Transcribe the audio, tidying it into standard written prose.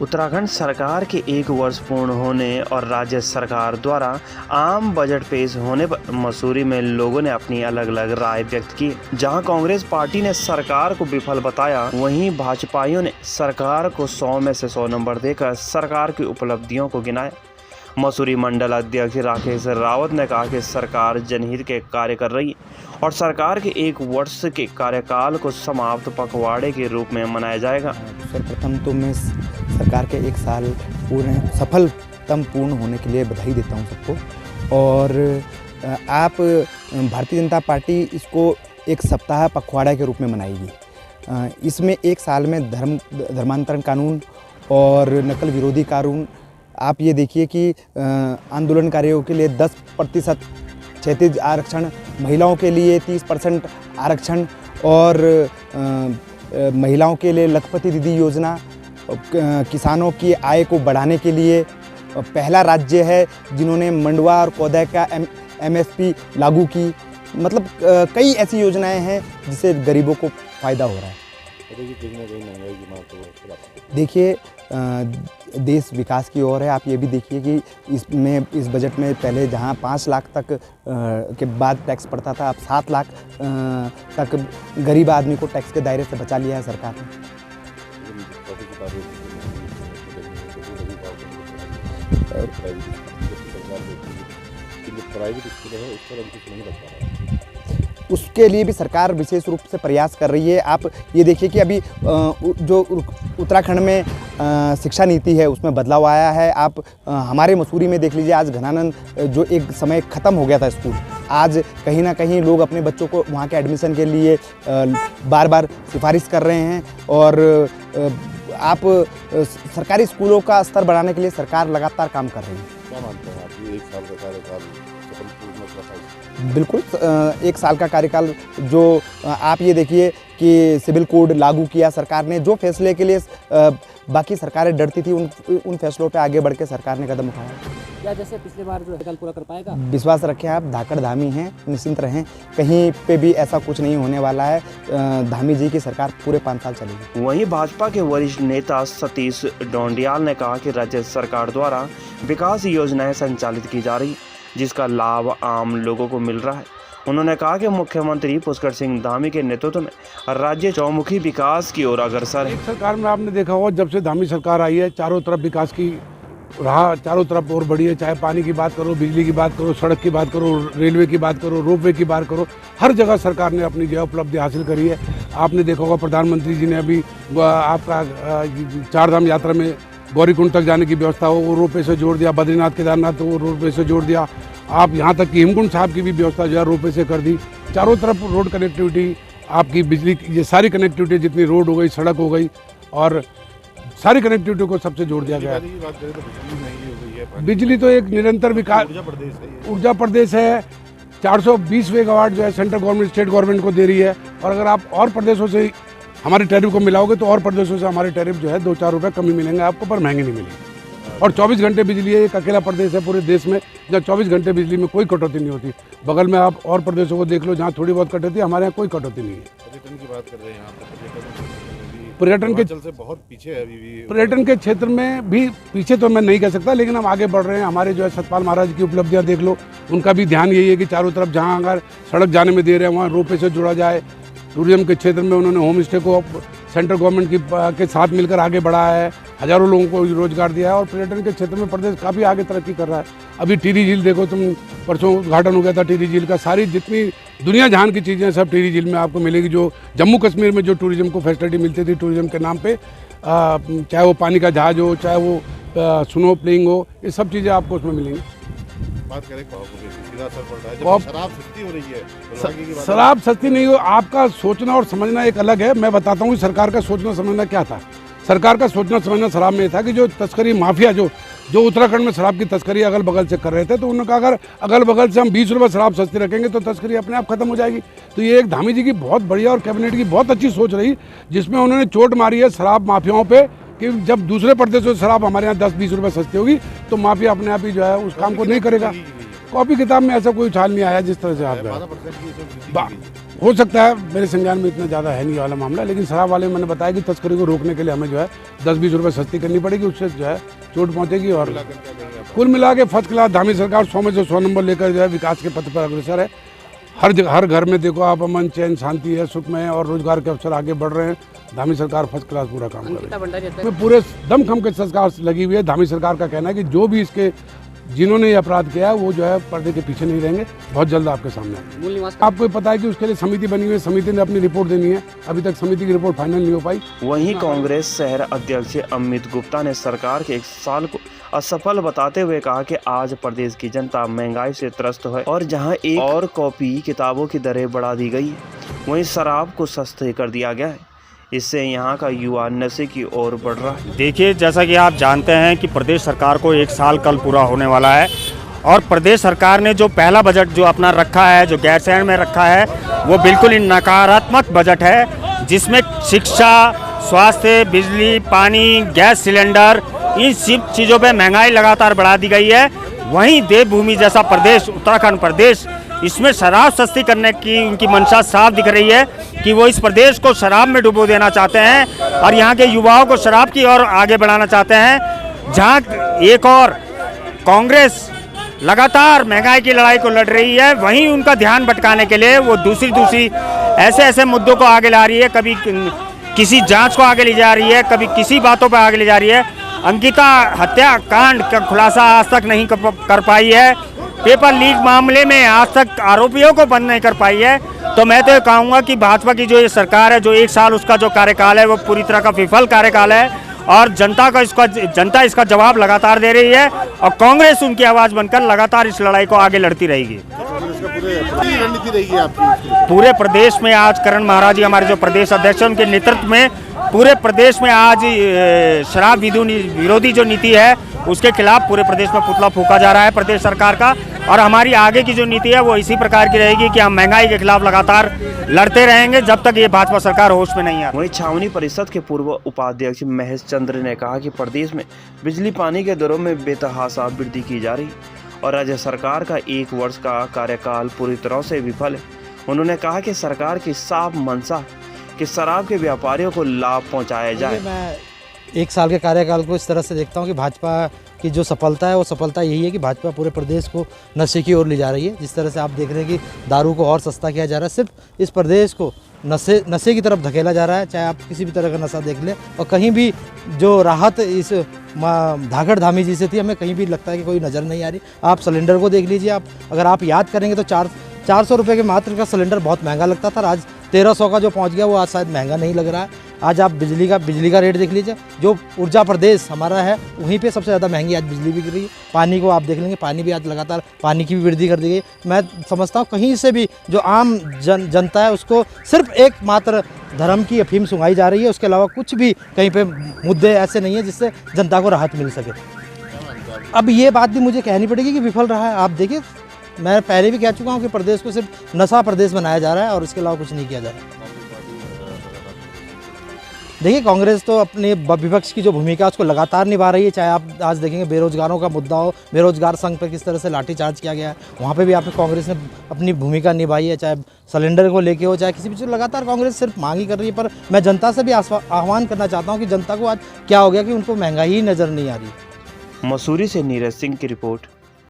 उत्तराखंड सरकार के 1 वर्ष पूर्ण होने और राज्य सरकार द्वारा आम बजट पेश होने पर मसूरी में लोगों ने अपनी अलग अलग राय व्यक्त की। जहां कांग्रेस पार्टी ने सरकार को विफल बताया, वहीं भाजपाइयों ने सरकार को 100 में से 100 नंबर देकर सरकार की उपलब्धियों को गिनाया। मसूरी मंडल अध्यक्ष राकेश रावत ने कहा कि सरकार जनहित के कार्य कर रही है और सरकार के 1 वर्ष के कार्यकाल को समाप्त पखवाड़े के रूप में मनाया जाएगा। सर्वप्रथम तो मैं सरकार के 1 साल पूर्ण सफलतम पूर्ण होने के लिए बधाई देता हूं सबको। और आप भारतीय जनता पार्टी इसको एक सप्ताह पखवाड़ा के रूप में मनाएगी। इसमें 1 साल में धर्मांतरण कानून और नकल विरोधी कानून, आप ये देखिए कि आंदोलनकारियों के लिए 10% क्षैतिज आरक्षण, महिलाओं के लिए 30% आरक्षण और महिलाओं के लिए लखपति दीदी योजना, किसानों की आय को बढ़ाने के लिए पहला राज्य है जिन्होंने मंडवा और कोदय का MSP लागू की। मतलब कई ऐसी योजनाएं हैं जिससे गरीबों को फ़ायदा हो रहा है। देखिए, देश विकास की ओर है। आप ये भी देखिए कि इस बजट में पहले जहां 5 लाख तक के बाद टैक्स पड़ता था, अब 7 लाख तक गरीब आदमी को टैक्स के दायरे से बचा लिया है सरकार ने। उसके लिए भी सरकार विशेष रूप से प्रयास कर रही है। आप ये देखिए कि अभी जो उत्तराखंड में शिक्षा नीति है उसमें बदलाव आया है। आप हमारे मसूरी में देख लीजिए, आज घनानंद जो एक समय ख़त्म हो गया था स्कूल, आज कहीं ना कहीं लोग अपने बच्चों को वहाँ के एडमिशन के लिए बार बार सिफारिश कर रहे हैं। और आप सरकारी स्कूलों का स्तर बढ़ाने के लिए सरकार लगातार काम कर रही है। क्या मानते हैं आप, ये 1 साल का कार्यकाल बिल्कुल 1 साल का कार्यकाल जो आप ये देखिए कि सिविल कोड लागू किया सरकार ने, जो फैसले के लिए बाकी सरकारें डरती थी, उन फैसलों पे आगे बढ़ के सरकार ने कदम उठाया। क्या जैसे पिछले बार जो कार्यकाल पूरा कर पाएगा? विश्वास रखें, आप धाकड़ धामी हैं, निश्चिंत रहें, कहीं पे भी ऐसा कुछ नहीं होने वाला है। धामी जी की सरकार पूरे 5 साल चलेगी। वहीं भाजपा के वरिष्ठ नेता सतीश डोंडियाल ने कहा कि राज्य सरकार द्वारा विकास योजनाएं संचालित की जा रही, जिसका लाभ आम लोगों को मिल रहा है। उन्होंने कहा कि मुख्यमंत्री पुष्कर सिंह धामी के नेतृत्व में राज्य चौमुखी विकास की ओर अग्रसर है। सरकार में आपने देखा होगा, जब से धामी सरकार आई है, चारों तरफ विकास की राह चारों तरफ और बढ़ी है। चाहे पानी की बात करो, बिजली की बात करो, सड़क की बात करो, रेलवे की बात करो, रोपवे की बात करो, हर जगह सरकार ने अपनी जो उपलब्धि हासिल करी है। आपने देखा होगा, प्रधानमंत्री जी ने अभी आपका 4 धाम यात्रा में गौरीकुंड तक जाने की व्यवस्था हो, वो रोपवे से जोड़ दिया। बद्रीनाथ केदारनाथ वो रोपवे से जोड़ दिया। आप यहाँ तक कि हेमकुंड साहब की भी व्यवस्था जो है रोपवे से कर दी। चारों तरफ रोड कनेक्टिविटी, आपकी बिजली, ये सारी कनेक्टिविटी, जितनी रोड हो गई, सड़क हो गई, और सारी कनेक्टिविटी को सबसे जोड़ दिया गया। बिजली तो एक निरंतर विकास ऊर्जा प्रदेश है। 420 मेगावाट जो है सेंट्रल गवर्नमेंट स्टेट गवर्नमेंट को दे रही है। और अगर आप और प्रदेशों से हमारे टैरिफ को मिलाओगे तो और प्रदेशों से हमारे टैरिफ जो है 2-4 रुपये कमी मिलेंगे आपको, पर महंगे नहीं मिलेंगे। और 24 घंटे बिजली है। एक अकेला प्रदेश है पूरे देश में जहाँ 24 घंटे बिजली में कोई कटौती नहीं होती। बगल में आप और प्रदेशों को देख लो जहाँ थोड़ी बहुत कटौती है, हमारे यहाँ कोई कटौती नहीं है। पर्यटन की बात कर रहे हैं यहाँ पर, पर्यटन के से बहुत पीछे है अभी भी। पर्यटन के क्षेत्र में भी पीछे तो मैं नहीं कह सकता, लेकिन हम आगे बढ़ रहे हैं। हमारे जो है सतपाल महाराज की उपलब्धियाँ देख लो, उनका भी ध्यान यही है कि चारों तरफ जहाँ अगर सड़क जाने में दे रहे हैं वहाँ रोपवे से जुड़ा जाए। टूरिज्म के क्षेत्र में उन्होंने होम स्टे को सेंट्रल गवर्नमेंट के साथ मिलकर आगे बढ़ाया है, हजारों लोगों को रोजगार दिया है। और पर्यटन के क्षेत्र में प्रदेश काफ़ी आगे तरक्की कर रहा है। अभी टिहरी झील देखो तुम, परसों उद्घाटन हो गया था टिहरी झील का। सारी जितनी दुनिया जहान की चीज़ें सब टिहरी झील में आपको मिलेगी। जो जम्मू कश्मीर में जो टूरिज्म को फैसिलिटी मिलती थी टूरिज्म के नाम पे, चाहे वो पानी का जहाज हो, चाहे वो स्नो प्लेइंग हो, ये सब चीज़ें आपको उसमें मिलेंगी। बात करें सीधा असर पड़ रहा है, जब शराब सस्ती हो रही है। शराब सस्ती नहीं हो, आपका सोचना और समझना एक अलग है। मैं बताता हूँ सरकार का सोचना समझना क्या था। सरकार का सोचना समझना शराब में था कि जो तस्करी माफिया जो उत्तराखंड में शराब की तस्करी अगल बगल से कर रहे थे, तो उन्होंने कहा अगर अगल बगल से हम 20 रुपये शराब सस्ती रखेंगे तो तस्करी अपने आप खत्म हो जाएगी। तो ये एक धामी जी की बहुत बढ़िया और कैबिनेट की बहुत अच्छी सोच रही, जिसमें उन्होंने चोट मारी है शराब माफियाओं पे कि जब दूसरे प्रदेशों से शराब हमारे यहाँ 10-20 रुपये सस्ती होगी तो माफिया अपने आप ही जो है उस काम को नहीं करेगा। कॉपी किताब में ऐसा कोई उछाल नहीं आया जिस तरह से आप हो सकता है, मेरे संज्ञान में इतना ज़्यादा है नहीं वाला मामला, लेकिन शराब वाले मैंने बताया कि तस्करी को रोकने के लिए हमें जो है 10-20 रुपये सस्ती करनी पड़ेगी, उससे जो है चोट पहुंचेगी। और कुल मिला के फर्स्ट क्लास धामी सरकार 100 में से 100 नंबर लेकर जो है विकास के पथ पर अग्रसर है। हर घर में देखो आप, अमन चैन शांति है, सुख में है और रोजगार के अवसर आगे बढ़ रहे हैं। धामी सरकार फर्स्ट क्लास पूरा काम कर अंकिता भंडारी रही है, पूरे दमखम के सरकार लगी हुई है। धामी सरकार का कहना है कि जो भी इसके जिन्होंने ये अपराध किया है वो जो है पर्दे के पीछे नहीं रहेंगे, बहुत जल्द आपके सामने आएंगे। मूल निवास आपको पता है कि उसके लिए समिति बनी हुई है, समिति ने अपनी रिपोर्ट देनी है, अभी तक समिति की रिपोर्ट फाइनल नहीं हो पाई। वहीं कांग्रेस शहर अध्यक्ष अमित गुप्ता ने सरकार के 1 साल को असफल बताते हुए कहा कि आज प्रदेश की जनता महंगाई से त्रस्त है और जहां एक और कॉपी किताबों की दरें बढ़ा दी गई, वहीं शराब को सस्ते कर दिया गया है। इससे यहाँ का युवा नशे की ओर बढ़ रहा है। देखिए, जैसा कि आप जानते हैं कि प्रदेश सरकार को 1 साल कल पूरा होने वाला है और प्रदेश सरकार ने जो पहला बजट जो अपना रखा है, जो गैरसैंण में रखा है, वो बिल्कुल ही नकारात्मक बजट है, जिसमें शिक्षा, स्वास्थ्य, बिजली, पानी, गैस सिलेंडर, इन सब चीज़ों पे महंगाई लगातार बढ़ा दी गई है। वहीं देवभूमि जैसा प्रदेश, उत्तराखंड प्रदेश, इसमें शराब सस्ती करने की उनकी मंशा साफ दिख रही है कि वो इस प्रदेश को शराब में डुबो देना चाहते हैं और यहाँ के युवाओं को शराब की ओर आगे बढ़ाना चाहते हैं। जहाँ एक और कांग्रेस लगातार महंगाई की लड़ाई को लड़ रही है, वहीं उनका ध्यान भटकाने के लिए वो दूसरी ऐसे मुद्दों को आगे ला रही है। कभी किसी जांच को आगे ले जा रही है, कभी किसी बातों पर आगे ले जा रही है। अंकिता हत्याकांड का खुलासा आज तक नहीं कर पाई है, पेपर लीक मामले में आज तक आरोपियों को बंद नहीं कर पाई है। तो मैं तो कहूँगा कि भाजपा की जो ये सरकार है, जो 1 साल उसका जो कार्यकाल है, वो पूरी तरह का विफल कार्यकाल है और जनता इसका जवाब लगातार दे रही है और कांग्रेस उनकी आवाज़ बनकर लगातार इस लड़ाई को आगे लड़ती रहेगी। रणनीति रहेगी आपकी पूरे प्रदेश में आज करण महाराज जी हमारे जो प्रदेश अध्यक्ष हैं, उनके नेतृत्व में पूरे प्रदेश में आज शराब विरोधी जो नीति है उसके खिलाफ पूरे प्रदेश में पुतला फूंका जा रहा है प्रदेश सरकार का। और हमारी आगे की जो नीति है वो इसी प्रकार की रहेगी कि हम महंगाई के खिलाफ लगातार लड़ते रहेंगे जब तक ये भाजपा सरकार होश में नहीं आती। वहीं छावनी परिषद के पूर्व उपाध्यक्ष महेश चंद्र ने कहा कि प्रदेश में बिजली पानी के दरों में बेतहाशा वृद्धि की जा रही और राज्य सरकार का 1 वर्ष का कार्यकाल पूरी तरह से विफल है। उन्होंने कहा कि सरकार की साफ मंशा कि शराब के व्यापारियों को लाभ पहुंचाया जाए। मैं 1 साल के कार्यकाल को इस तरह से देखता हूं कि भाजपा की जो सफलता है वो सफलता यही है कि भाजपा पूरे प्रदेश को नशे की ओर ले जा रही है। जिस तरह से आप देख रहे हैं कि दारू को और सस्ता किया जा रहा है, सिर्फ इस प्रदेश को नशे की तरफ धकेला जा रहा है। चाहे आप किसी भी तरह का नशा देख लें और कहीं भी जो राहत इस धाकड़ धामी जी से थी, हमें कहीं भी लगता है कि कोई नज़र नहीं आ रही। आप सिलेंडर को देख लीजिए, अगर आप याद करेंगे तो 400 रुपये के मात्र का सिलेंडर बहुत महंगा लगता था, आज 1300 का जो पहुंच गया वो आज शायद महंगा नहीं लग रहा है। आज आप बिजली का रेट देख लीजिए, जो ऊर्जा प्रदेश हमारा है वहीं पे सबसे ज़्यादा महंगी आज बिजली बिक रही है। पानी को आप देख लेंगे, पानी भी आज लगातार पानी की भी वृद्धि कर दी गई। मैं समझता हूँ कहीं से भी जो आम जनता है उसको सिर्फ एकमात्र धर्म की अफीम सुंघाई जा रही है, उसके अलावा कुछ भी कहीं पे मुद्दे ऐसे नहीं है जिससे जनता को राहत मिल सके। अब ये बात भी मुझे कहनी पड़ेगी कि विफल रहा है। आप देखिए, मैं पहले भी कह चुका हूँ कि प्रदेश को सिर्फ नशा प्रदेश बनाया जा रहा है और इसके अलावा कुछ नहीं किया जा रहा है। देखिए, कांग्रेस तो अपने विपक्ष की जो भूमिका उसको लगातार निभा रही है। चाहे आप आज देखेंगे बेरोजगारों का मुद्दा हो, बेरोजगार संघ पर किस तरह से लाठीचार्ज किया गया है, वहाँ पे भी आपने कांग्रेस ने अपनी भूमिका निभाई है। चाहे सिलेंडर को लेके हो, चाहे किसी भी चीज़, लगातार कांग्रेस सिर्फ मांग ही कर रही है। पर मैं जनता से भी आह्वान करना चाहता हूँ कि जनता को आज क्या हो गया कि उनको महंगाई ही नज़र नहीं आ रही। मसूरी से नीरज सिंह की रिपोर्ट।